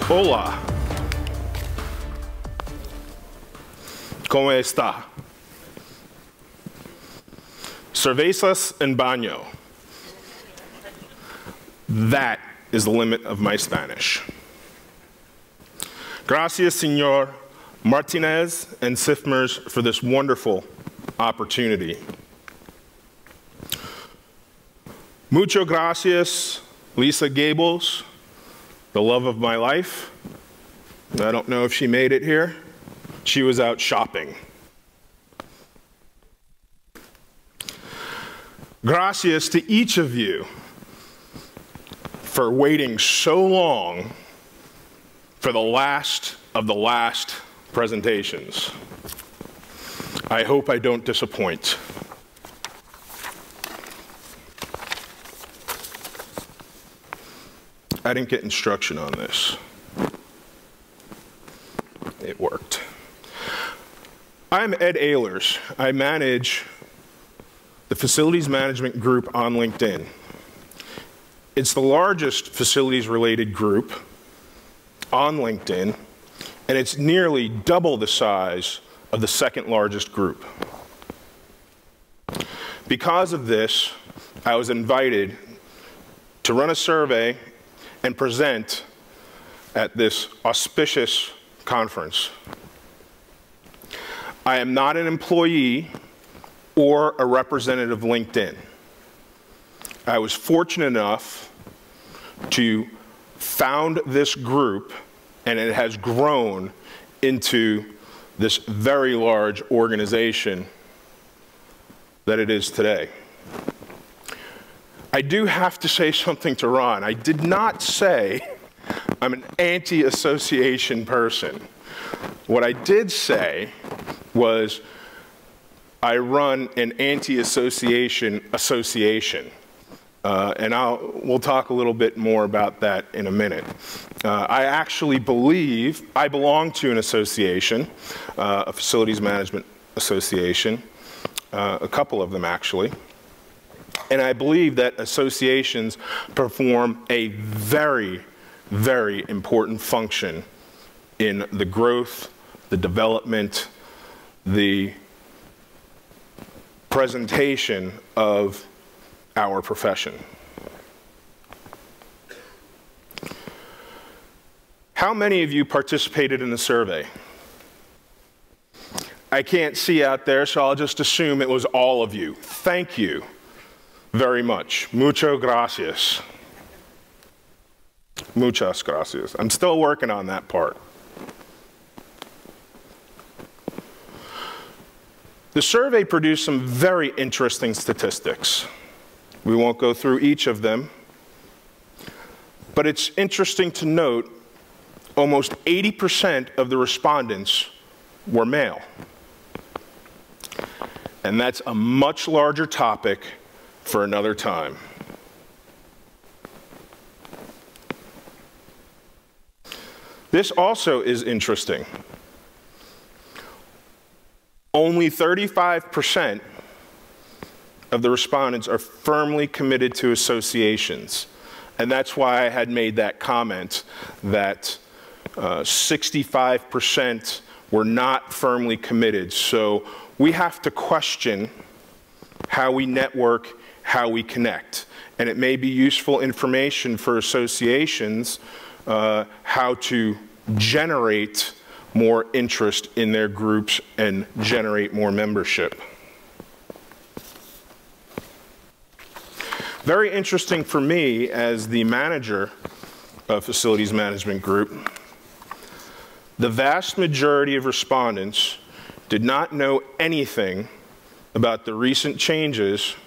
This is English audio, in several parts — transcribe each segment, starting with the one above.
Hola. ¿Cómo está? Cervezas en baño. That is the limit of my Spanish. Gracias, Señor Martinez and CIFMers, for this wonderful opportunity. Mucho gracias, Lisa Gables, the love of my life. I don't know if she made it here. She was out shopping. Gracias to each of you for waiting so long for the last of the last presentations. I hope I don't disappoint. I didn't get instruction on this. It worked. I'm Ed Ehlers. I manage the Facilities Management Group on LinkedIn. It's the largest facilities-related group on LinkedIn, and it's nearly double the size of the second largest group. Because of this, I was invited to run a survey and present at this auspicious conference. I am not an employee or a representative of LinkedIn. I was fortunate enough to found this group, and it has grown into this very large organization that it is today. I do have to say something to Ron. I did not say I'm an anti-association person. What I did say was I run an anti-association association. And we'll talk a little bit more about that in a minute. I actually believe I belong to an association, a facilities management association, a couple of them actually. And I believe that associations perform a very, very important function in the growth, the development, the presentation of our profession. How many of you participated in the survey? I can't see out there, so I'll just assume it was all of you. Thank you very much. Mucho gracias. Muchas gracias. I'm still working on that part. The survey produced some very interesting statistics. We won't go through each of them, but it's interesting to note almost 80% of the respondents were male. And that's a much larger topic for another time. This also is interesting. Only 35% of the respondents are firmly committed to associations. And that's why I had made that comment that 65% were not firmly committed. So we have to question how we network, how we connect. And it may be useful information for associations how to generate more interest in their groups and generate more membership. Very interesting for me as the manager of Facilities Management Group, the vast majority of respondents did not know anything about the recent changes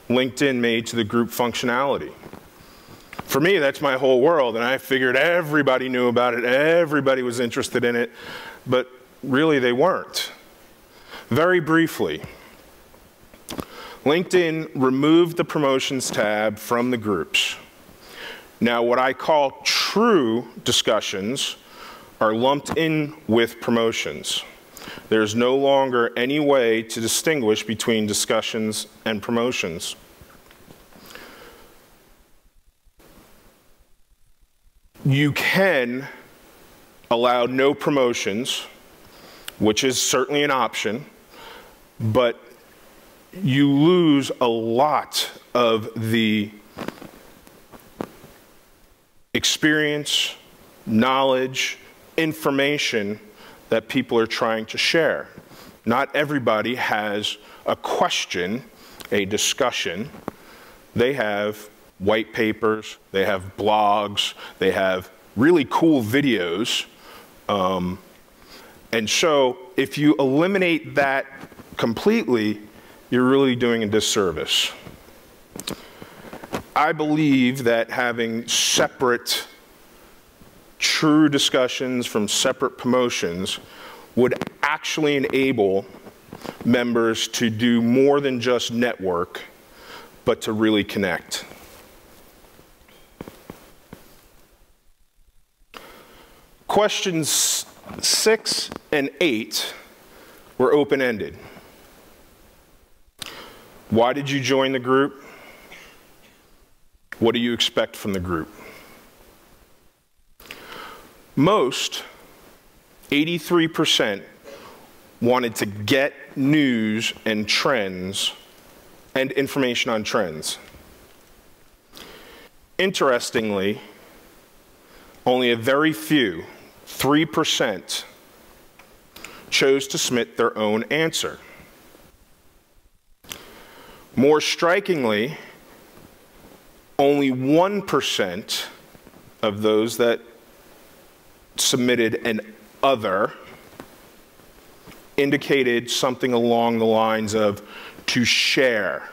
LinkedIn made to the group functionality. For me, that's my whole world, and I figured everybody knew about it, everybody was interested in it, but really they weren't. Very briefly, LinkedIn removed the promotions tab from the groups. Now, what I call true discussions are lumped in with promotions. There's no longer any way to distinguish between discussions and promotions. You can allow no promotions, which is certainly an option, but you lose a lot of the experience, knowledge, information that people are trying to share. Not everybody has a question, a discussion. They have white papers, they have blogs, they have really cool videos. And so if you eliminate that completely, you're really doing a disservice. I believe that having separate, true discussions from separate promotions would actually enable members to do more than just network, but to really connect. Questions 6 and 8 were open-ended. Why did you join the group? What do you expect from the group? Most, 83%, wanted to get news and trends and information on trends. Interestingly, only a very few, 3%, chose to submit their own answer. More strikingly, only 1% of those that submitted an other indicated something along the lines of to share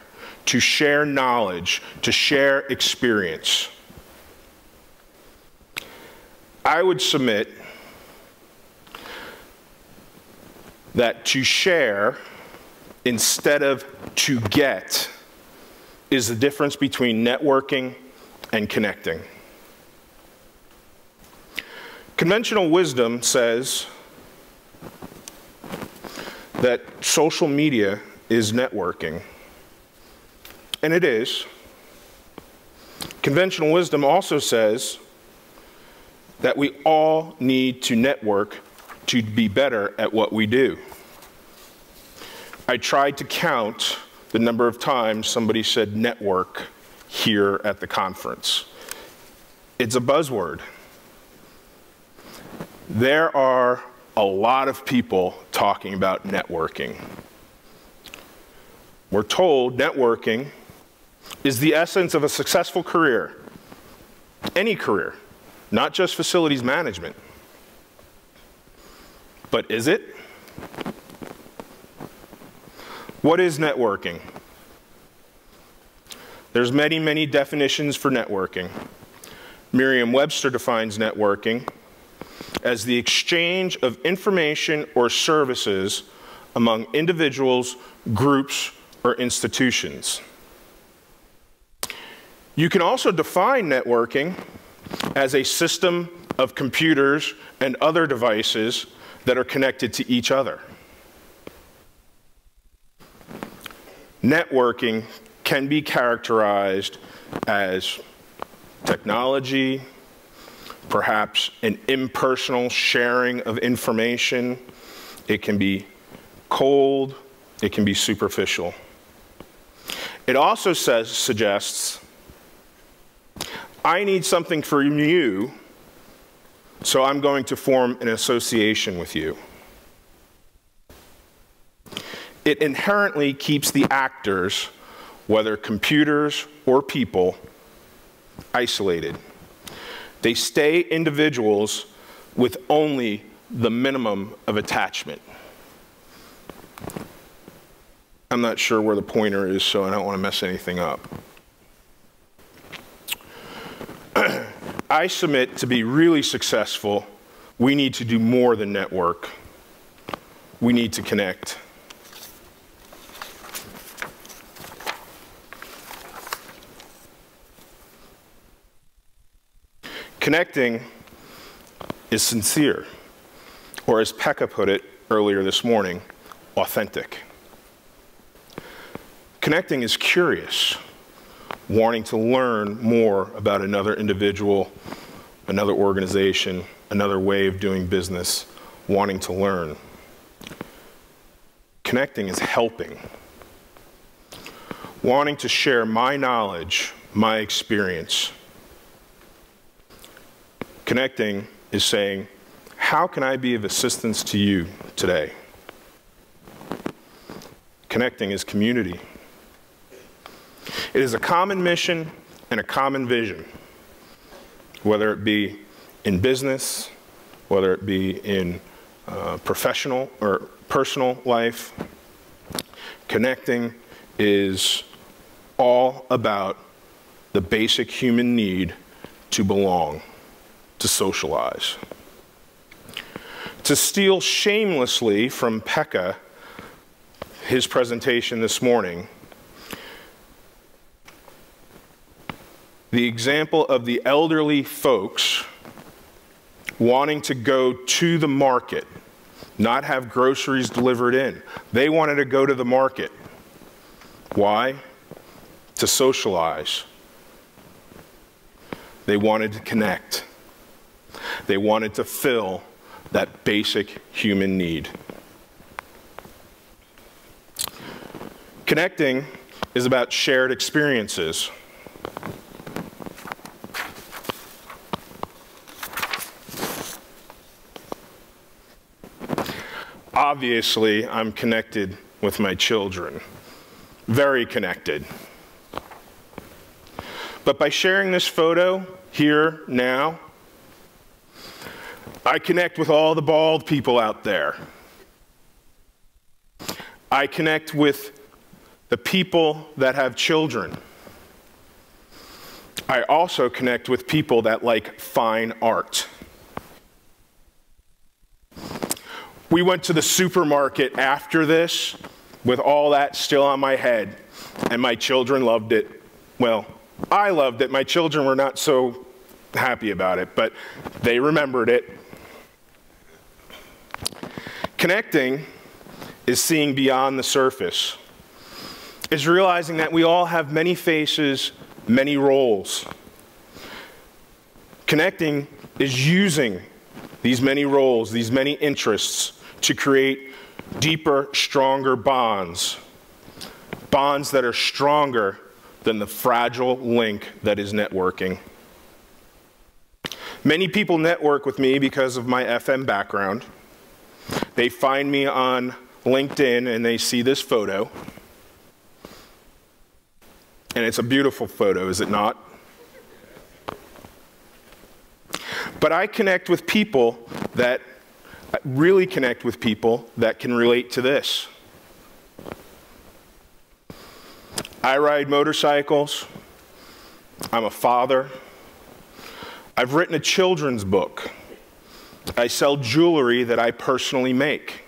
knowledge, to share experience. I would submit that to share instead of to get is the difference between networking and connecting. Conventional wisdom says that social media is networking, and it is. Conventional wisdom also says that we all need to network to be better at what we do. I tried to count the number of times somebody said network here at the conference. It's a buzzword. There are a lot of people talking about networking. We're told networking is the essence of a successful career, any career, not just facilities management. But is it? What is networking? There's many, many definitions for networking. Merriam-Webster defines networking as the exchange of information or services among individuals, groups, or institutions. You can also define networking as a system of computers and other devices that are connected to each other. Networking can be characterized as technology, perhaps an impersonal sharing of information. It can be cold, it can be superficial. It also suggests, I need something from you, so I'm going to form an association with you. It inherently keeps the actors, whether computers or people, isolated. They stay individuals with only the minimum of attachment. I'm not sure where the pointer is, so I don't want to mess anything up. I submit to be really successful, we need to do more than network. We need to connect. Connecting is sincere, or as Pekka put it earlier this morning, authentic. Connecting is curious, wanting to learn more about another individual, another organization, another way of doing business, wanting to learn. Connecting is helping. Wanting to share my knowledge, my experience. Connecting is saying, how can I be of assistance to you today? Connecting is community. It is a common mission and a common vision, whether it be in business, whether it be in professional or personal life. Connecting is all about the basic human need to belong, to socialize. To steal shamelessly from Pekka, his presentation this morning, the example of the elderly folks wanting to go to the market, not have groceries delivered in. They wanted to go to the market. Why? To socialize. They wanted to connect. They wanted to fill that basic human need. Connecting is about shared experiences. Obviously, I'm connected with my children, very connected. But by sharing this photo here now, I connect with all the bald people out there. I connect with the people that have children. I also connect with people that like fine art. We went to the supermarket after this with all that still on my head, and my children loved it. Well, I loved it. My children were not so happy about it, but they remembered it. Connecting is seeing beyond the surface. Is realizing that we all have many faces, many roles. Connecting is using these many roles, these many interests, to create deeper, stronger bonds. Bonds that are stronger than the fragile link that is networking. Many people network with me because of my FM background. They find me on LinkedIn and they see this photo. And it's a beautiful photo, is it not? But I connect with people that really connect with people that can relate to this. I ride motorcycles. I'm a father. I've written a children's book. I sell jewelry that I personally make.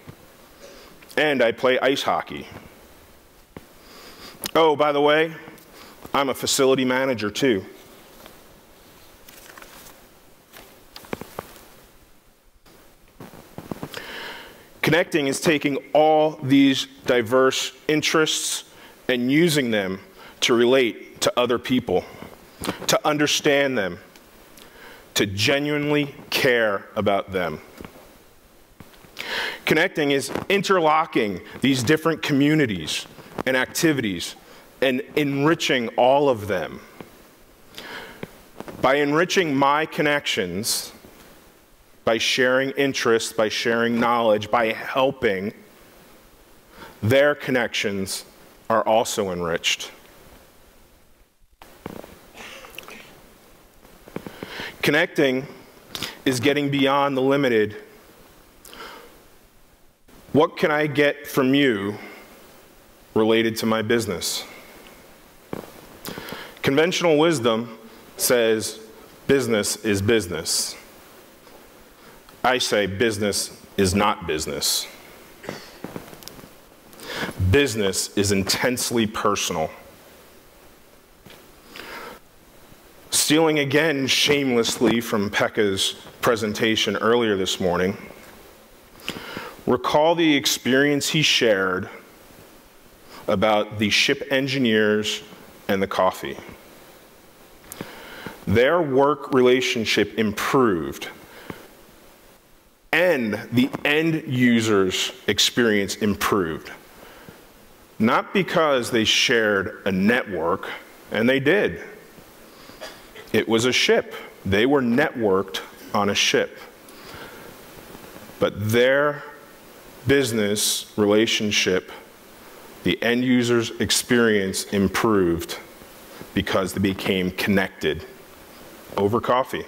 And I play ice hockey. Oh, by the way, I'm a facility manager too. Connecting is taking all these diverse interests and using them to relate to other people, to understand them, to genuinely care about them. Connecting is interlocking these different communities and activities and enriching all of them. By enriching my connections, by sharing interests, by sharing knowledge, by helping, their connections are also enriched. Connecting is getting beyond the limited. What can I get from you related to my business? Conventional wisdom says business is business. I say business is not business. Business is intensely personal. Stealing again shamelessly from Pekka's presentation earlier this morning, recall the experience he shared about the ship engineers and the coffee. Their work relationship improved and the end user's experience improved. Not because they shared a network, and they did. It was a ship. They were networked on a ship. But their business relationship, the end user's experience improved because they became connected over coffee.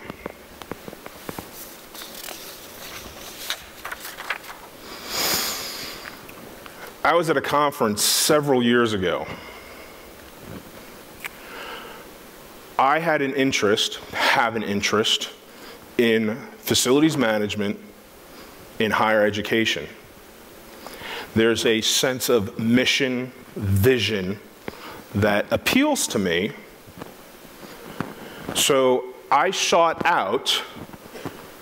I was at a conference several years ago. I had an interest, have an interest, in facilities management in higher education. There's a sense of mission, vision that appeals to me. So I sought out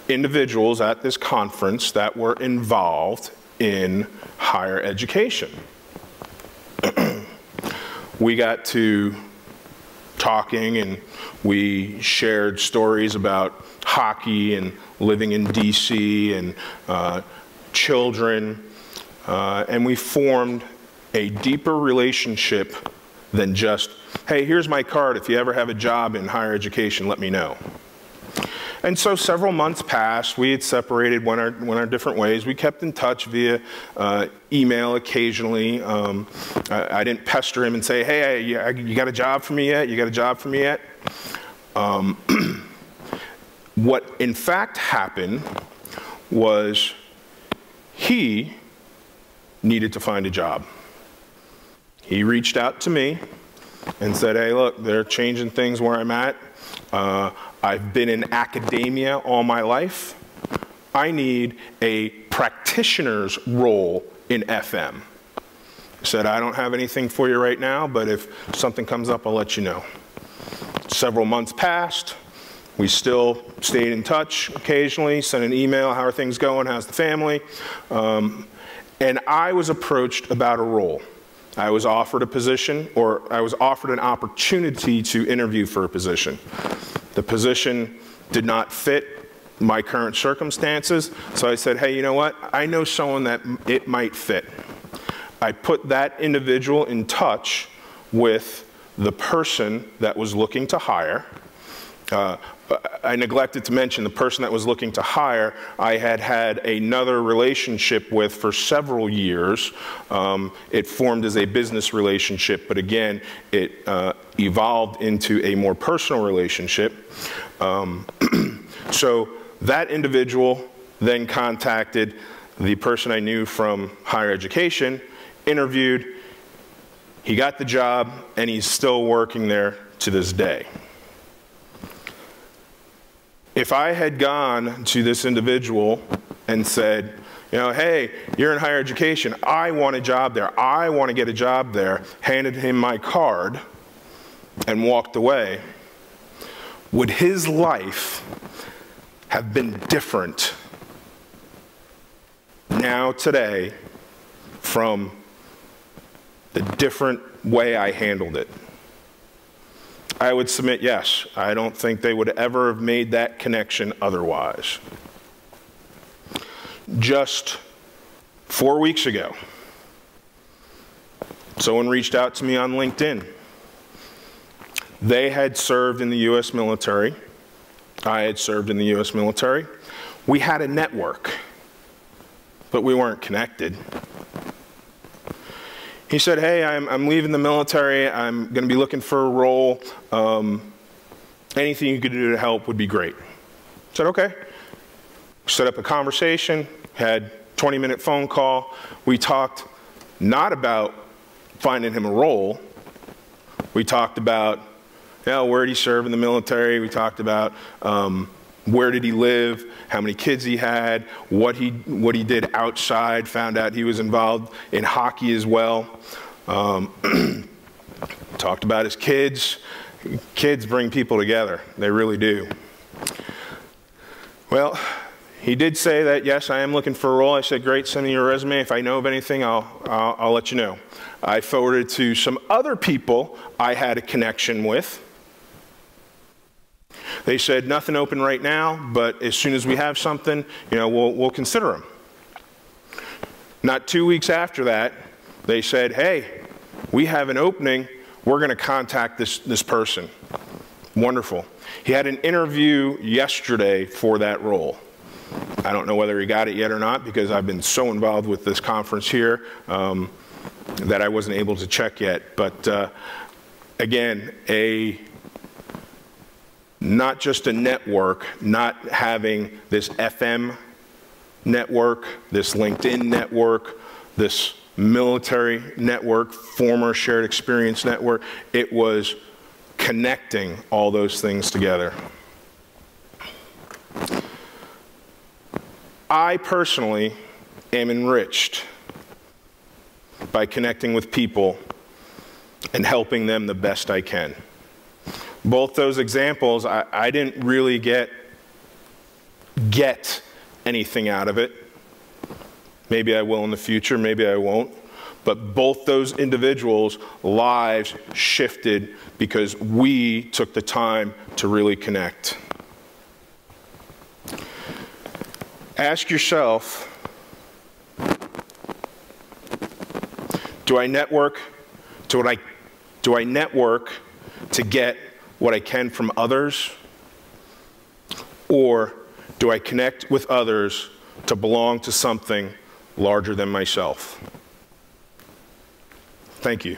individuals at this conference that were involved in higher education. We got to talking and we shared stories about hockey and living in DC and children, and we formed a deeper relationship than just, hey, here's my card, if you ever have a job in higher education, let me know. And so several months passed. We had separated, went our different ways. We kept in touch via email occasionally. I didn't pester him and say, hey, you got a job for me yet? You got a job for me yet? What in fact happened was he needed to find a job. He reached out to me and said, hey, look, they're changing things where I'm at. I've been in academia all my life. I need a practitioner's role in FM. He said, I don't have anything for you right now, but if something comes up, I'll let you know. Several months passed. We still stayed in touch occasionally, sent an email, how are things going, how's the family? And I was approached about a role. I was offered a position, or I was offered an opportunity to interview for a position. The position did not fit my current circumstances, so I said, hey, you know what? I know someone that it might fit. I put that individual in touch with the person that was looking to hire. I neglected to mention the person that was looking to hire, I had had another relationship with for several years. It formed as a business relationship, but again, it evolved into a more personal relationship. So that individual then contacted the person I knew from higher education, interviewed, he got the job, and he's still working there to this day. If I had gone to this individual and said, you know, hey, you're in higher education, I want a job there, I want to get a job there, handed him my card and walked away, would his life have been different now today from the different way I handled it? I would submit yes. I don't think they would ever have made that connection otherwise. Just 4 weeks ago, someone reached out to me on LinkedIn. They had served in the U.S. military. I had served in the U.S. military. We had a network, but we weren't connected. He said, hey, I'm leaving the military. I'm going to be looking for a role. Anything you could do to help would be great. I said, okay. Set up a conversation, had a 20-minute phone call. We talked not about finding him a role. We talked about, you know, where did he serve in the military. We talked about where did he live, how many kids he had, what he did outside, found out he was involved in hockey as well. Talked about his kids. Kids bring people together, they really do. Well, he did say that, yes, I am looking for a role. I said, great, send me your resume. If I know of anything, I'll let you know. I forwarded to some other people I had a connection with. They said, nothing open right now, but as soon as we have something, we'll consider them. Not 2 weeks after that, they said, hey, we have an opening. We're going to contact this person. Wonderful. He had an interview yesterday for that role. I don't know whether he got it yet or not, because I've been so involved with this conference here that I wasn't able to check yet. But again, not just a network, not having this FM network, this LinkedIn network, this military network, former shared experience network. It was connecting all those things together. I personally am enriched by connecting with people and helping them the best I can. Both those examples, I didn't really get anything out of it. Maybe I will in the future, maybe I won't. But both those individuals' lives shifted because we took the time to really connect. Ask yourself, do I network to get what I can from others? Or do I connect with others to belong to something larger than myself? Thank you.